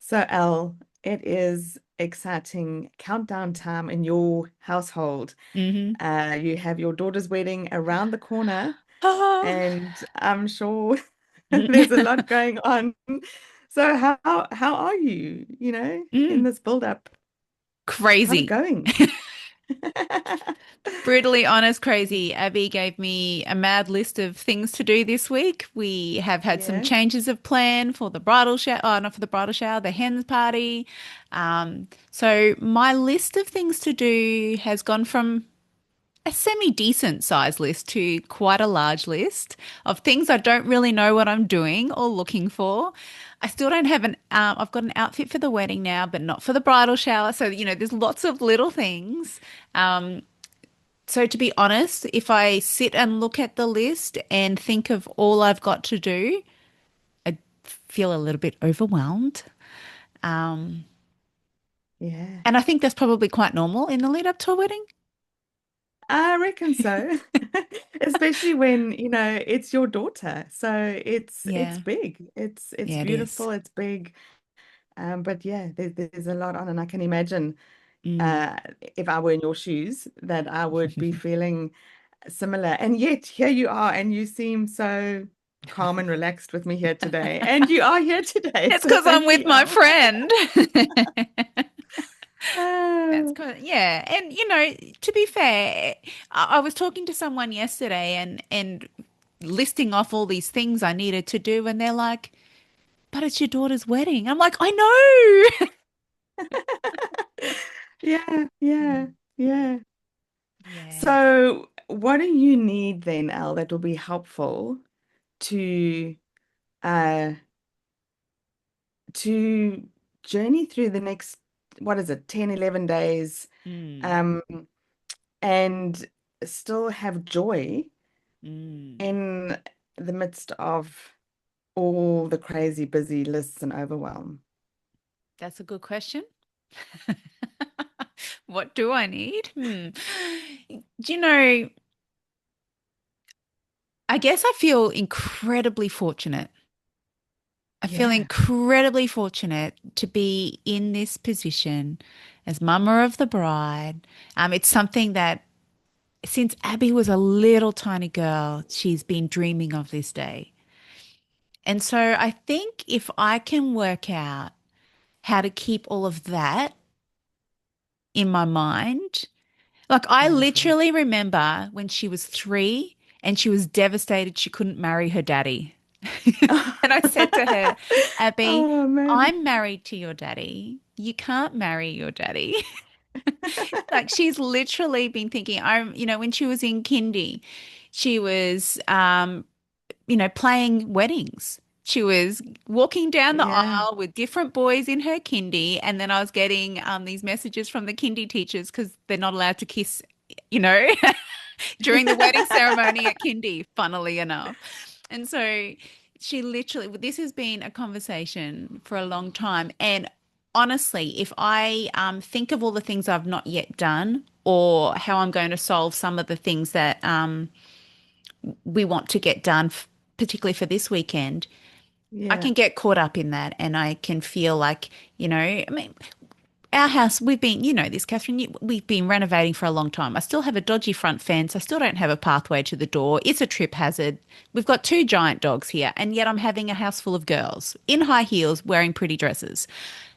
So, Elle, it is exciting countdown time in your household. Hmm. You have your daughter's wedding around the corner, Oh. and I'm sure there's a lot going on. So, how are you, in Mm, this build up? How's it crazy. going? Brutally honest, crazy. Abby gave me a mad list of things to do this week. We have had some Yeah. changes of plan for the bridal shower, oh, not for the bridal shower, the hens party. So my list of things to do has gone from a semi-decent size list to quite a large list of things I don't really know what I'm doing or looking for. I still don't have I've got an outfit for the wedding now, but not for the bridal shower. So, there's lots of little things. So to be honest, if I sit and look at the list and think of all I've got to do, I feel a little bit overwhelmed. Um, Yeah. and I think that's probably quite normal in the lead up to a wedding. I reckon so. Especially when, it's your daughter. So it's Yeah, big. It's yeah, it is. beautiful, it's big. But yeah, there's a lot on, and I can imagine Mm. if I were in your shoes that I would be feeling similar. And yet here you are, and you seem so calm and relaxed with me here today. And you are here today. It's So because I'm thank with you, my Elle. friend. That's Oh, good. Yeah. And to be fair, I was talking to someone yesterday and listing off all these things I needed to do, and they're like, but it's your daughter's wedding. I'm like, I know. yeah, yeah, Mm. yeah. Yeah. So what do you need then, Elle, that will be helpful to uh to journey through the next, what is it, 10, 11 days, Mm. um, and still have joy Mm. in the midst of all the crazy busy lists and overwhelm. That's a good question. What do I need? Do you know, I guess I feel incredibly fortunate. I feel Yeah. incredibly fortunate to be in this position as mama of the bride. It's something that since Abby was a little tiny girl, she's been dreaming of this day. And so I think if I can work out how to keep all of that in my mind, like I Beautiful. literally remember when she was 3 and she was devastated she couldn't marry her daddy. And I said to her, Abby, Oh man. I'm married to your daddy. You can't marry your daddy. Like she's literally been thinking, when she was in kindy, she was playing weddings. She was walking down the Yeah. aisle with different boys in her kindy, and then I was getting these messages from the kindy teachers because they're not allowed to kiss, you know, during the wedding ceremony at kindy, funnily enough. And so she literally, this has been a conversation for a long time. And honestly, if I think of all the things I've not yet done or how I'm going to solve some of the things that we want to get done, particularly for this weekend, I Yeah. can get caught up in that and I can feel like, I mean, our house, we've been, this, Catherine, we've been renovating for a long time. I still have a dodgy front fence. I still don't have a pathway to the door. It's a trip hazard. We've got two giant dogs here, and yet I'm having a house full of girls in high heels wearing pretty dresses.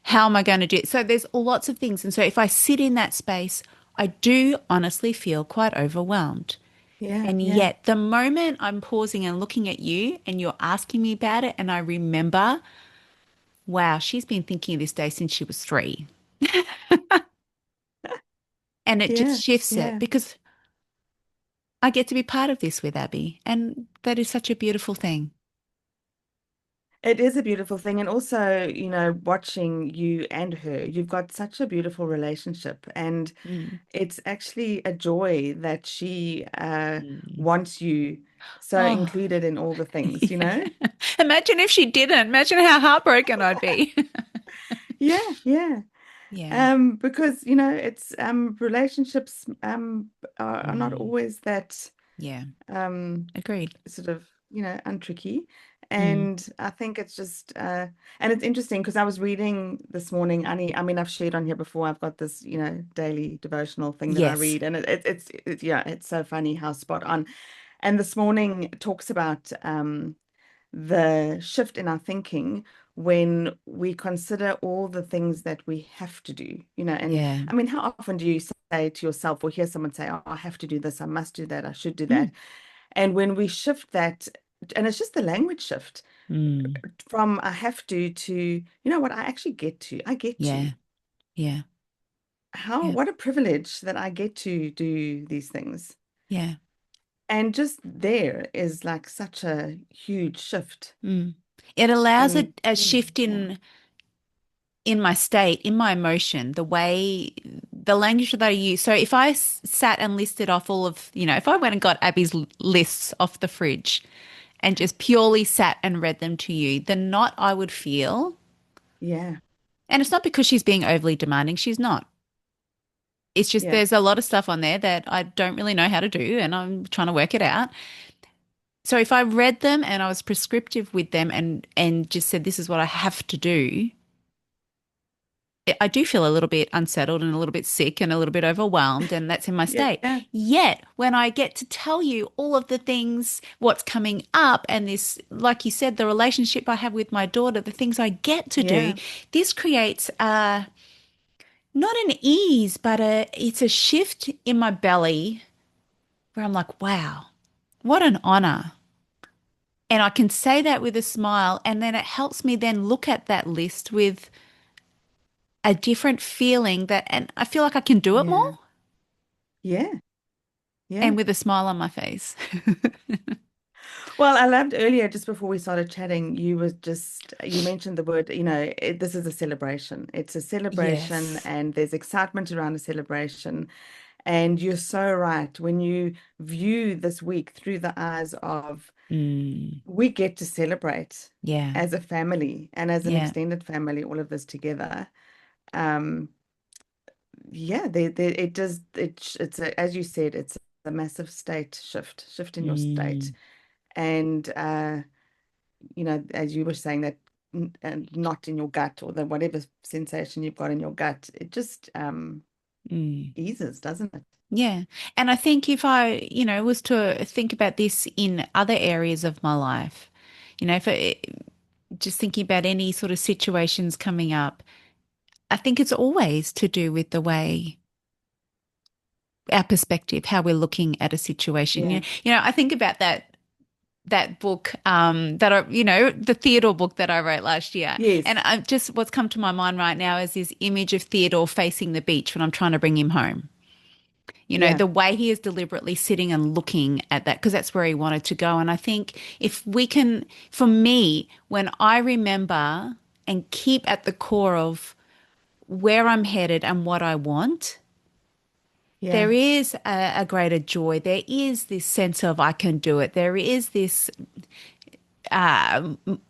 How am I going to do it? So there's lots of things. And so if I sit in that space, I do honestly feel quite overwhelmed. Yeah. And Yeah. yet, the moment I'm pausing and looking at you and you're asking me about it, and I remember, wow, she's been thinking of this day since she was 3. And it just Yeah. shifts it Yeah. because I get to be part of this with Abby. And that is such a beautiful thing. It is a beautiful thing. And also, watching you and her, you've got such a beautiful relationship. And Mm. it's actually a joy that she Mm. wants you so Oh, included in all the things, you yeah. know? Imagine if she didn't. Imagine how heartbroken I'd be. Yeah, yeah. Yeah. Because, it's relationships are not Mm. always that Yeah. um Agreed. sort of, untricky. Mm. And I think it's just and it's interesting because I was reading this morning, Annie. I mean, I've shared on here before. I've got this, daily devotional thing that I Yes. read, and yeah, it's so funny how spot on. And this morning it talks about the shift in our thinking when we consider all the things that we have to do, and Yeah. I mean, how often do you say to yourself or hear someone say, "Oh, I have to do this, I must do that, I should do Mm. that." And when we shift that, and it's just the language shift Mm. from I have to, you know what, I actually get to, I get to. Yeah. Yeah. How, Yeah. what a privilege that I get to do these things. Yeah. And just there is like such a huge shift Mm. It allows in, a shift yeah, in my state, in my emotion, the way, the language that I use. So if I sat and listed off all of, if I went and got Abby's lists off the fridge and just purely sat and read them to you, the knot I would feel, yeah, and it's not because she's being overly demanding, she's not. It's just yeah, there's a lot of stuff on there that I don't really know how to do and I'm trying to work it out. So if I read them and I was prescriptive with them and just said this is what I have to do, I do feel a little bit unsettled and a little bit sick and a little bit overwhelmed, and that's in my state. yeah, Yet, when I get to tell you all of the things, what's coming up, and this, like you said, the relationship I have with my daughter, the things I get to do, yeah, this creates not an ease, but it's a shift in my belly where I'm like, wow, what an honor. And I can say that with a smile, and then it helps me then look at that list with a different feeling that, and I feel like I can do it yeah, more yeah, yeah. and with a smile on my face. Well, I loved earlier, just before we started chatting, you mentioned the word, this is a celebration. It's a celebration Yes. and there's excitement around a celebration. And you're so right. When you view this week through the eyes of, Mm, we get to celebrate yeah. as a family and as an Yeah. extended family, all of this together. Um, yeah, it does, as you said, it's a massive shift in your state. Mm, And as you were saying, that and not in your gut or the whatever sensation you've got in your gut, it just mm. eases, doesn't it? Yeah. And I think if I, was to think about this in other areas of my life, if just thinking about any sort of situations coming up, I think it's always to do with the way our perspective, how we're looking at a situation. Yeah. I think about that book that I, the Theodore book that I wrote last year. And Yes. I just what's come to my mind right now is this image of Theodore facing the beach when I'm trying to bring him home. Yeah. The way he is deliberately sitting and looking at that, because that's where he wanted to go. And I think if we can, for me, when I remember and keep at the core of where I'm headed and what I want, Yeah. there is a greater joy. There is this sense of I can do it. There is this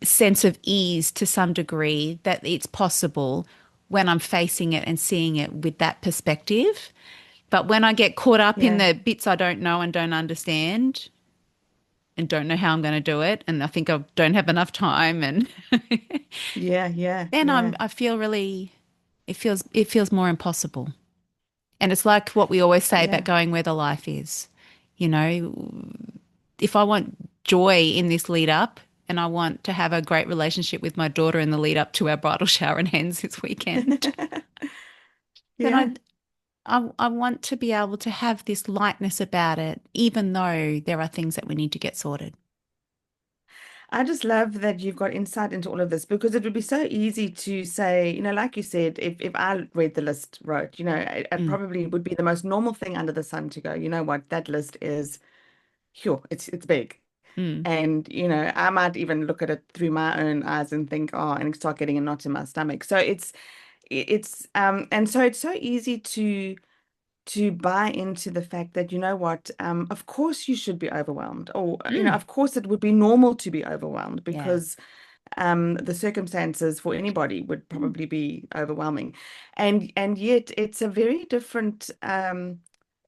sense of ease to some degree that it's possible when I'm facing it and seeing it with that perspective. But when I get caught up in Yeah. the bits I don't know and don't understand and don't know how I'm going to do it, and I think I don't have enough time, and Yeah. Yeah. then Yeah. I feel really, it feels more impossible. And it's like what we always say about Yeah. going where the life is. You know, if I want joy in this lead up and I want to have a great relationship with my daughter in the lead up to our bridal shower and hens this weekend, then Yeah. I want to be able to have this lightness about it, even though there are things that we need to get sorted. I just love that you've got insight into all of this because it would be so easy to say, like you said, if I read the list, wrote, it Mm, probably would be the most normal thing under the sun to go, you know what, that list is, sure, it's big. mm, And, I might even look at it through my own eyes and think, oh, and start getting a knot in my stomach. So and so it's so easy to buy into the fact that, you know what, of course you should be overwhelmed, or, mm. of course it would be normal to be overwhelmed Yeah. because the circumstances for anybody would Mm, probably be overwhelming. And yet it's a very different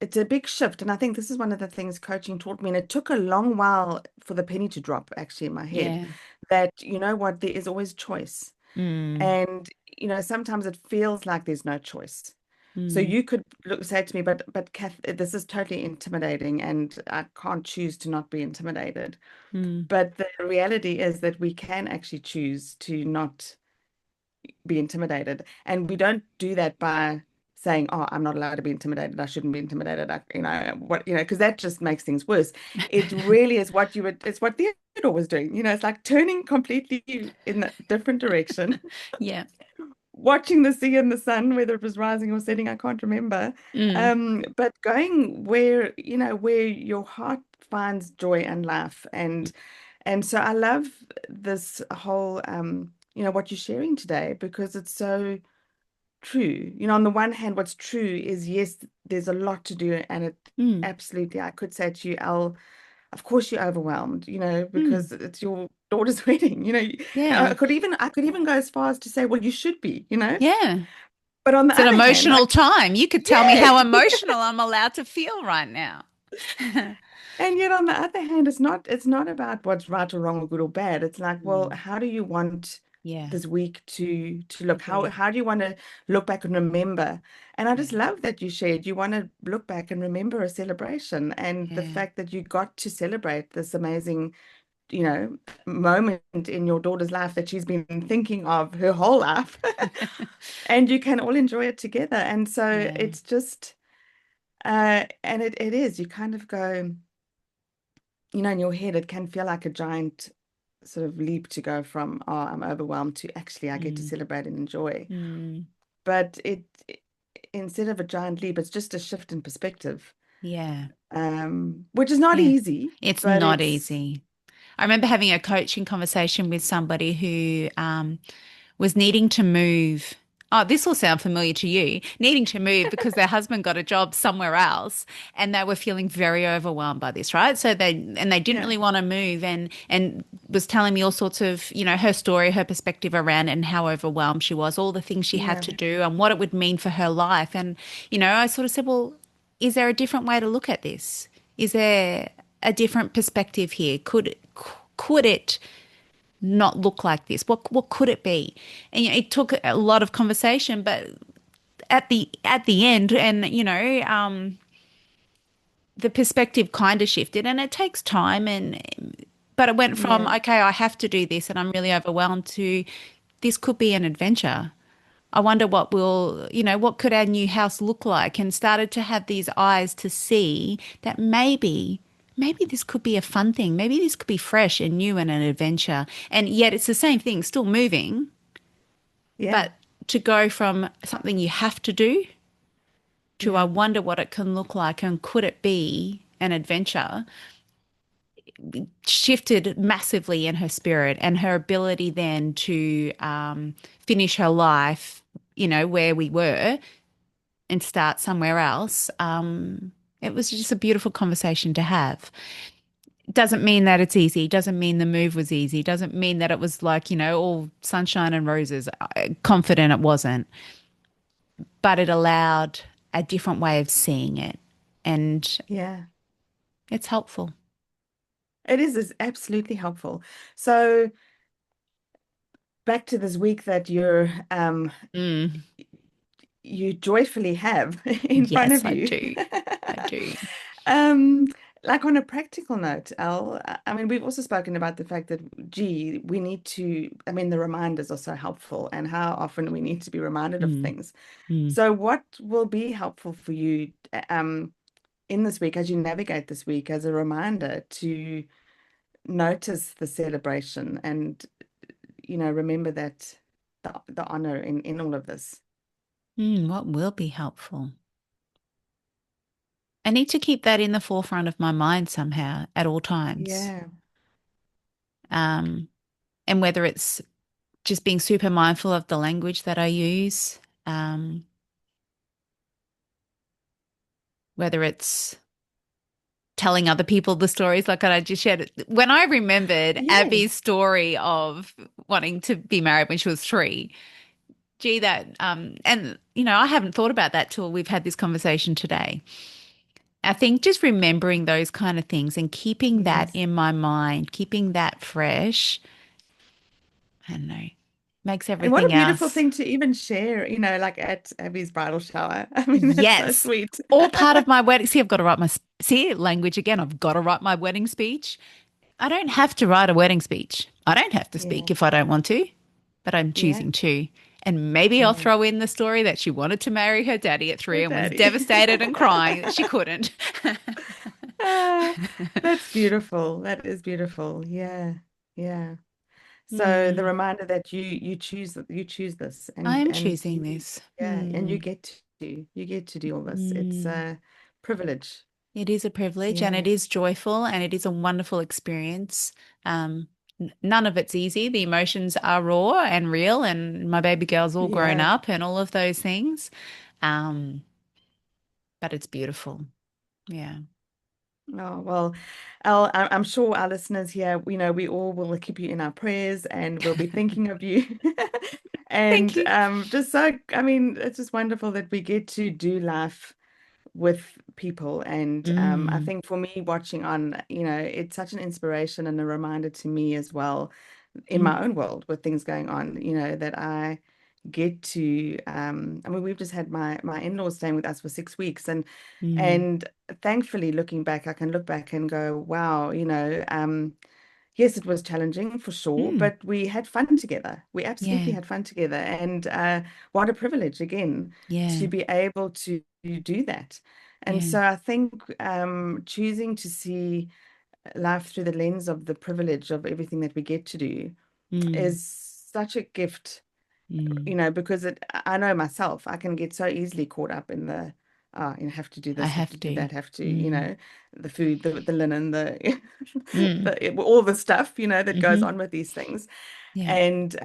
it's a big shift. And I think this is one of the things coaching taught me. And it took a long while for the penny to drop actually in my head Yeah. that, you know what, there is always choice. Mm, And, you know, sometimes it feels like there's no choice. So mm, you could say to me, but Kath, this is totally intimidating and I can't choose to not be intimidated. mm, But the reality is that we can actually choose to not be intimidated. And we don't do that by saying, oh, I'm not allowed to be intimidated. I shouldn't be intimidated. Because that just makes things worse. It really is it's what Theodore was doing. You know, it's like turning completely in a different direction, yeah. watching the sea and the sun, whether it was rising or setting, I can't remember. Mm, But going where, you know, where your heart finds joy and life. And so I love this whole what you're sharing today because it's so true. You know, on the one hand, what's true is yes, there's a lot to do, and it mm, absolutely, I could say to you, Elle, of course you're overwhelmed, you know, mm. because it's your daughter's wedding, you know. Yeah. I could even go as far as to say, well, you should be, you know. Yeah. But on the It's an other hand, emotional time. You could tell me how yes. emotional I'm allowed to feel right now. And yet on the other hand, it's not about what's right or wrong or good or bad. It's like, well, Mm, how do you want yeah. this week to look? How Agreed. how do you want to look back and remember? And I just Yeah. love that you shared. You want to look back and remember a celebration and the Yeah. fact that you got to celebrate this amazing, you know, moment in your daughter's life that she's been thinking of her whole life. And you can all enjoy it together. And so Yeah. it's just and it is, you kind of go, you know, in your head, it can feel like a giant sort of leap to go from, oh, I'm overwhelmed to actually I get to Mm, celebrate and enjoy. mm. But instead of a giant leap, it's just a shift in perspective, Yeah. which is not Yeah. easy, It's but not it's, easy. I remember having a coaching conversation with somebody who was needing to move. Oh, this will sound familiar to you. Needing to move because their husband got a job somewhere else and they were feeling very overwhelmed by this, right? So they didn't yeah, really want to move and was telling me all sorts of, her story, her perspective around it and how overwhelmed she was, all the things she had yeah, to do and what it would mean for her life. And, I sort of said, well, is there a different way to look at this? Is there a different perspective here? Could it not look like this? What could it be? And it took a lot of conversation, but at the end, and the perspective kind of shifted, and it takes time, but it went from yeah, okay, I have to do this, and I'm really overwhelmed to this could be an adventure. I wonder what could our new house look like? And started to have these eyes to see that maybe this could be a fun thing. Maybe this could be fresh and new and an adventure. And yet it's the same thing, still moving, yeah, but to go from something you have to do to I yeah, wonder what it can look like and could it be an adventure shifted massively in her spirit and her ability then to finish her life, where we were and start somewhere else. It was just a beautiful conversation to have. Doesn't mean that it's easy. Doesn't mean the move was easy. Doesn't mean that it was like, all sunshine and roses. Confident it wasn't, but it allowed a different way of seeing it. And yeah. it's helpful. It is absolutely helpful. So back to this week that Mm. you joyfully have in front Yes, of I you. do. I do. Um, like on a practical note, Al, I mean, we've also spoken about the fact that, gee, we need to, I mean, the reminders are so helpful and how often we need to be reminded of Mm. things. Mm. So what will be helpful for you in this week as you navigate this week as a reminder to notice the celebration and, you know, remember that the honor in all of this. What will be helpful? I need to keep that in the forefront of my mind somehow at all times. Yeah. Um, and whether it's just being super mindful of the language that I use, um, whether it's telling other people the stories like I just shared. When I remembered Abby's Yes. story of wanting to be married when she was 3, gee, and I haven't thought about that till we've had this conversation today. I think just remembering those kind of things and keeping that Yes. in my mind, keeping that fresh, I don't know, makes And what a everything beautiful else. thing to even share, like at Abby's bridal shower. I mean, that's so Yes. sweet. All part of my wedding. See, I've got to write my, see, language again. I've got to write my wedding speech. I don't have to write a wedding speech. I don't have to Yeah. speak if I don't want to, but I'm Yeah. choosing to. And maybe I'll Yeah. throw in the story that she wanted to marry her daddy at Her three and was daddy. devastated and crying that she couldn't. Ah, that's beautiful. That is beautiful. Yeah. Yeah. So the Hmm. reminder that you choose this I am and choosing this. yeah, and Hmm. you get to do all this. It's Hmm. a privilege. It is a privilege and Yeah. it is joyful and it is a wonderful experience. None of it's easy. The emotions are raw and real, and my baby girl's all grown Yeah. up and all of those things. Um, but it's beautiful. Yeah. Oh, well, I'm sure our listeners here, we all will keep you in our prayers and we'll be thinking of you. Thank And you. just so, I mean, it's just wonderful that we get to do life with people. And I Mm, think for me, watching on, it's such an inspiration and a reminder to me as well in mm, my own world with things going on, that I get to I mean we've just had my in-laws staying with us for 6 weeks mm, and thankfully looking back I can look back and go wow yes it was challenging for sure mm. but we had fun together, we absolutely Yeah. had fun together, and what a privilege again Yeah. to be able to do that. And Yeah. so I think choosing to see life through the lens of the privilege of everything that we get to do Mm, is such a gift, mm. because I know myself, I can get so easily caught up in the, have to do I this, have to have do to. that, have to, Mm, the food, the linen, mm, all the stuff, that goes hmm. on with these things. Yeah. And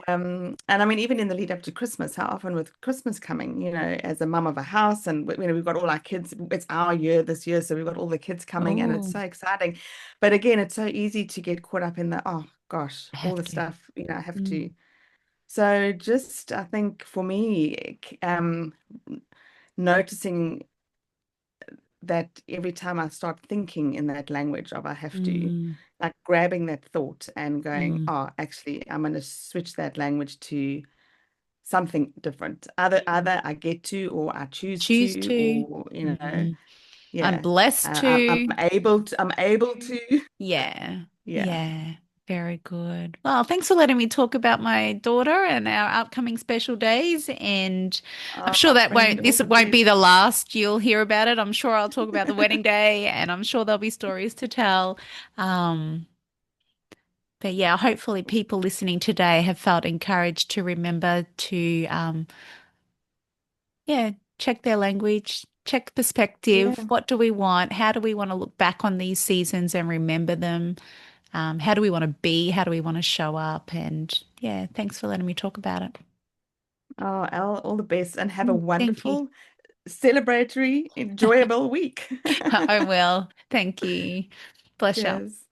I mean, even in the lead up to Christmas, how often with Christmas coming, as a mum of a house, and we've got all our kids, it's our year this year, so we've got all the kids coming, and it's Oh, so exciting. But again, it's so easy to get caught up in the, oh gosh, I all have the to. stuff, I have Mm, to. So just, I think for me, noticing that every time I start thinking in that language of I have to, mm, like grabbing that thought and going, mm. oh, actually, I'm going to switch that language to something different. Either I get to, or I choose Choose to, to. or, Mm. I'm yeah, blessed I'm to. able to, I'm able to. Yeah. Yeah. Yeah. Very good. Well, thanks for letting me talk about my daughter and our upcoming special days. And I'm sure Oh, that friend, all this the won't be best. the last you'll hear about it. I'm sure I'll talk about the wedding day and I'm sure there'll be stories to tell. Um, but yeah, hopefully people listening today have felt encouraged to remember to yeah, check their language, check perspective. Yeah. What do we want? How do we want to look back on these seasons and remember them? How do we want to be? How do we want to show up? And yeah, thanks for letting me talk about it. Oh, Elle, all the best and have a Thank you. wonderful, celebratory, enjoyable week. I will. Thank you. Pleasure. Cheers.